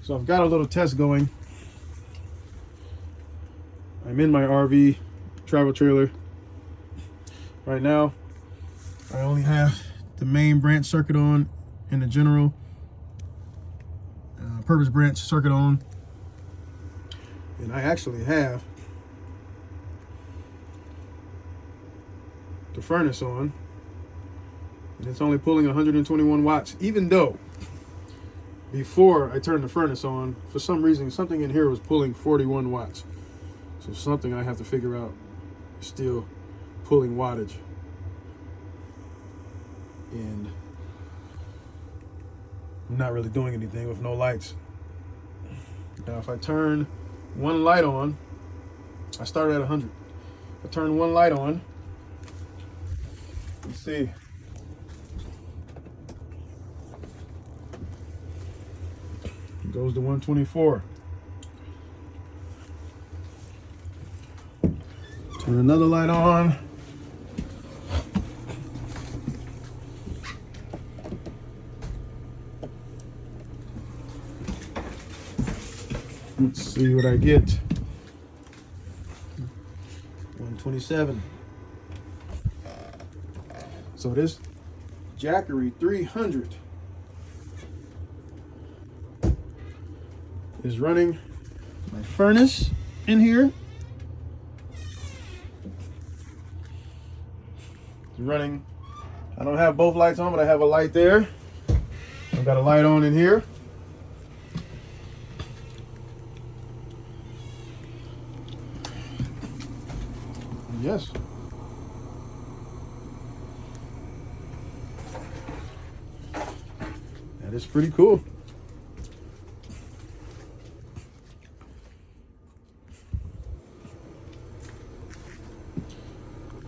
So I've got a little test going. I'm in my RV travel trailer. Right now, I only have the main branch circuit on and the general purpose branch circuit on. And I actually have the furnace on. And it's only pulling 121 watts, even though before I turned the furnace on, for some reason, something in here was pulling 41 watts. So something I have to figure out is still pulling wattage. And I'm not really doing anything with no lights. Now, if I turn one light on, I started at 100. I turn one light on, let's see. It goes to 124. Turn another light on. Let's see what I get. 127. So this Jackery 300 is running my furnace in here. It's running. I don't have both lights on, but I have a light there. I've got a light on in here. Yes. That is pretty cool.